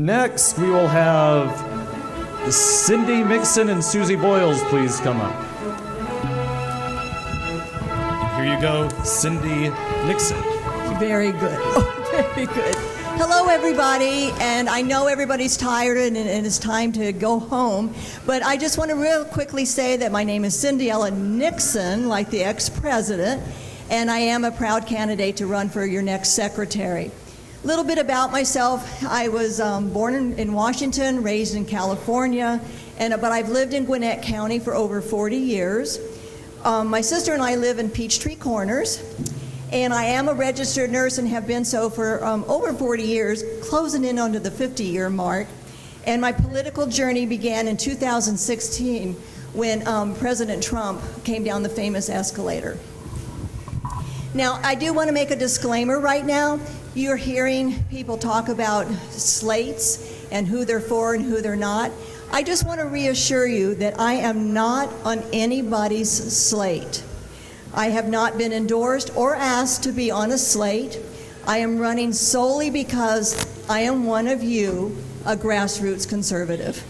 Next, we will have Cindy Nixon and Suzi Voyles, please come up. Here you go, Cindy Nixon. Very good. Oh, very good. Hello, everybody. And I know everybody's tired and it's time to go home. But I just want to real quickly say that my name is Cindiella Nixon, like the ex-president, and I am a proud candidate to run for your next secretary. A little bit about myself. I was born in Washington, raised in California, but I've lived in Gwinnett County for over 40 years. My sister and I live in Peachtree Corners, and I am a registered nurse and have been so for over 40 years, closing in onto the 50-year mark. And my political journey began in 2016 when President Trump came down the famous escalator. Now, I do want to make a disclaimer right now. You're hearing people talk about slates and who they're for and who they're not. I just want to reassure you that I am not on anybody's slate. I have not been endorsed or asked to be on a slate. I am running solely because I am one of you, a grassroots conservative.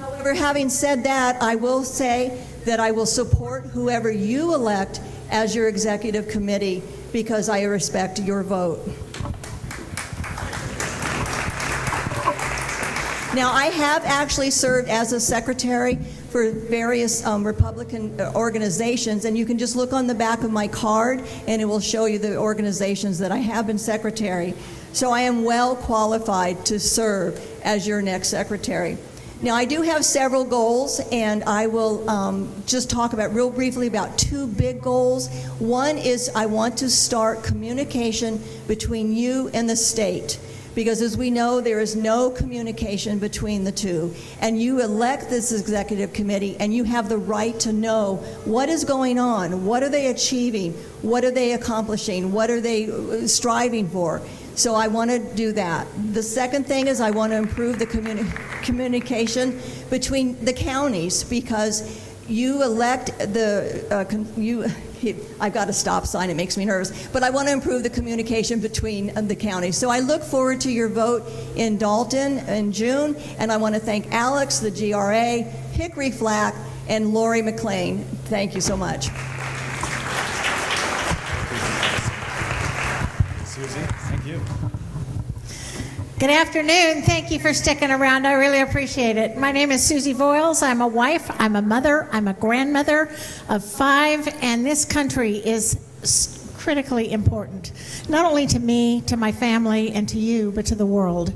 However, having said that, I will say that I will support whoever you elect as your executive committee because I respect your vote. Now, I have actually served as a secretary for various Republican organizations, and you can just look on the back of my card and it will show you the organizations that I have been secretary. So I am well qualified to serve as your next secretary. Now, I do have several goals, and I will just talk about real briefly about two big goals. One is I want to start communication between you and the state, because as we know, there is no communication between the two. And you elect this executive committee, and you have the right to know what is going on, what are they achieving, what are they accomplishing, what are they striving for. So I want to do that. The second thing is I want to improve the communication between the counties, because you elect I've got a stop sign, it makes me nervous, but I want to improve the communication between the counties. So I look forward to your vote in Dalton in June, and I want to thank Alex, the GRA, Hickory Flack, and Lori McLean. Thank you so much. Suzi, thank you. Good afternoon. Thank you for sticking around. I really appreciate it. My name is Suzi Voyles. I'm a wife, I'm a mother, I'm a grandmother of 5, and this country is critically important, not only to me, to my family, and to you, but to the world.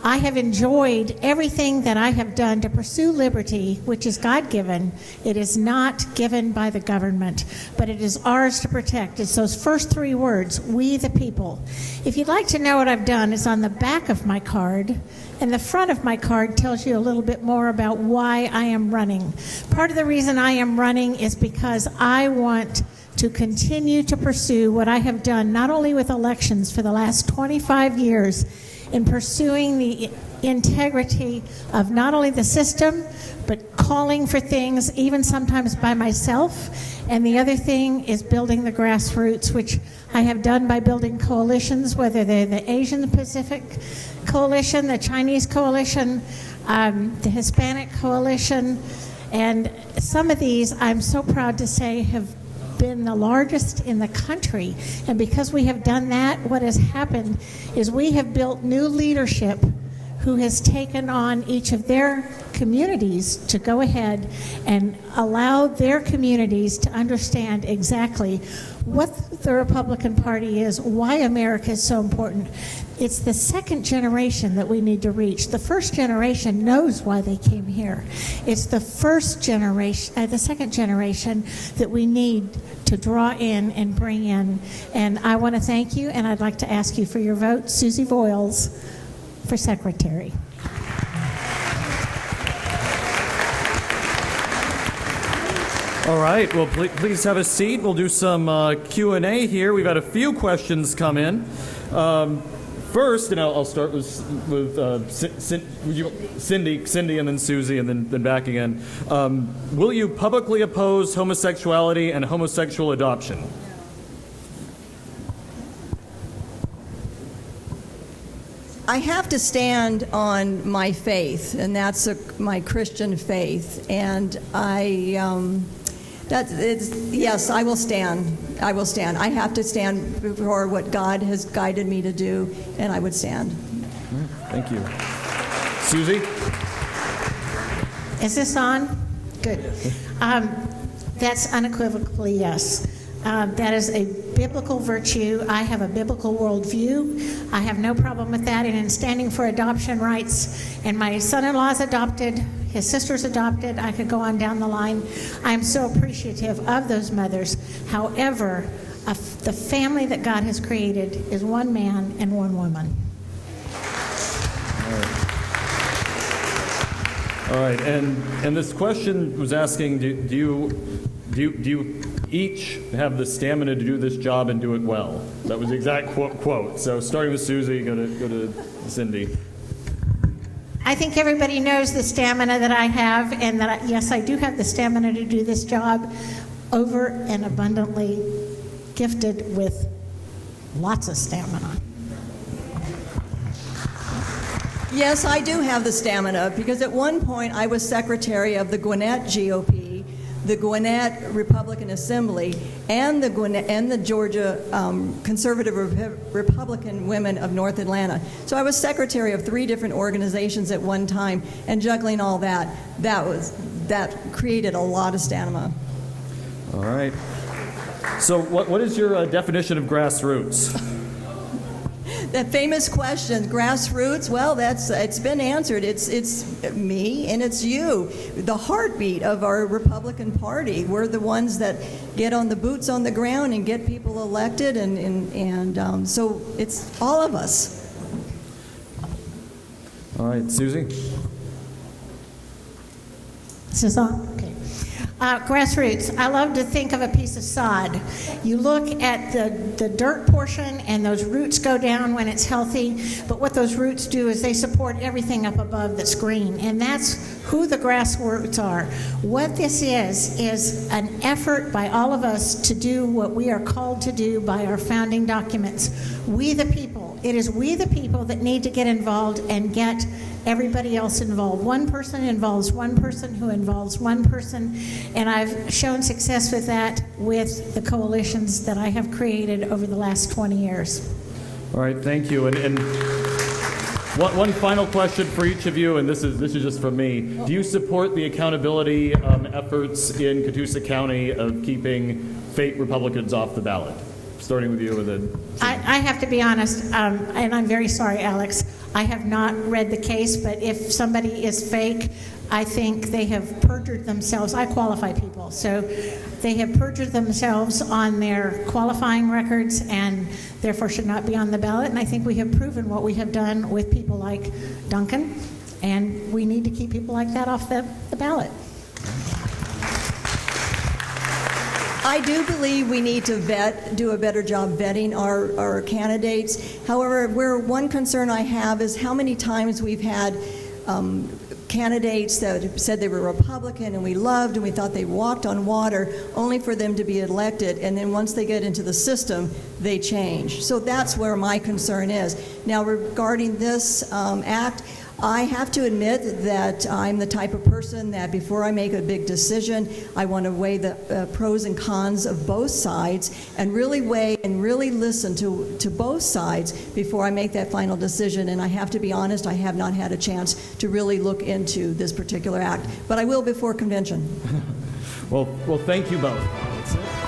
I have enjoyed everything that I have done to pursue liberty, which is God-given. It is not given by the government, but it is ours to protect. It's those first 3 words, we the people. If you'd like to know what I've done, it's on the back of my card, and the front of my card tells you a little bit more about why I am running. Part of the reason I am running is because I want to continue to pursue what I have done, not only with elections for the last 25 years, in pursuing the integrity of not only the system, but calling for things, even sometimes by myself. And the other thing is building the grassroots, which I have done by building coalitions, whether they're the Asian Pacific Coalition, the Chinese Coalition, the Hispanic Coalition, and some of these, I'm so proud to say, have been the largest in the country. And because we have done that, what has happened is we have built new leadership who has taken on each of their communities to go ahead and allow their communities to understand exactly what the Republican Party is, why America is so important. It's the second generation that we need to reach. The first generation knows why they came here. It's the first generation, the second generation that we need to draw in and bring in. And I want to thank you, and I'd like to ask you for your vote. Suzi Voyles for Secretary. All right, well, please have a seat. We'll do some Q&A here. We've had a few questions come in. First, and I'll start with Cindy, and then Suzi, and then back again. Will you publicly oppose homosexuality and homosexual adoption? I have to stand on my faith, and that's my Christian faith. And yes, I will stand. I will stand. I have to stand for what God has guided me to do, and I would stand. Thank you. Suzi? Is this on? Good. That's unequivocally yes. That is a biblical virtue. I have a biblical worldview. I have no problem with that. And in standing for adoption rights, and my son-in-law's adopted, his sister's adopted, I could go on down the line. I'm so appreciative of those mothers. However, the family that God has created is one man and one woman. All right, and this question was asking, do you each have the stamina to do this job and do it well? That was the exact quote. So starting with Suzi, go to Cindy. I think everybody knows the stamina that I have, and that yes, I do have the stamina to do this job, over and abundantly gifted with lots of stamina. Yes, I do have the stamina, because at one point I was secretary of the Gwinnett GOP, the Gwinnett Republican Assembly, and the Georgia Conservative Republican Women of North Atlanta. So I was secretary of 3 different organizations at one time, and juggling all that created a lot of stamina. All right. So what is your definition of grassroots? That famous question, grassroots, well, it's been answered. It's me and it's you, the heartbeat of our Republican Party. We're the ones that get on the boots on the ground and get people elected, and so it's all of us. All right, Suzi? Is this on? Okay. Grassroots. I love to think of a piece of sod. You look at the dirt portion, and those roots go down when it's healthy, but what those roots do is they support everything up above that's green, and that's who the grassroots are. What this is an effort by all of us to do what we are called to do by our founding documents. We the people. It is we the people that need to get involved and get everybody else involved. One person involves one person who involves one person, and I've shown success with that with the coalitions that I have created over the last 20 years. All right, thank you. And one final question for each of you, and this is just from me. Do you support the accountability efforts in Catoosa County of keeping fake Republicans off the ballot? Starting with you, and then I have to be honest, and I'm very sorry, Alex. I have not read the case, but if somebody is fake, I think they have perjured themselves. I qualify people, so they have perjured themselves on their qualifying records and therefore should not be on the ballot. And I think we have proven what we have done with people like Duncan, and we need to keep people like that off the ballot. I do believe we need to do a better job vetting our candidates. However, one concern I have is how many times we've had candidates that said they were Republican and we loved and we thought they walked on water, only for them to be elected, and then once they get into the system, they change. So that's where my concern is. Now, regarding this act, I have to admit that I'm the type of person that before I make a big decision, I want to weigh the pros and cons of both sides and really weigh and really listen to both sides before I make that final decision. And I have to be honest, I have not had a chance to really look into this particular act, but I will before convention. well, thank you both.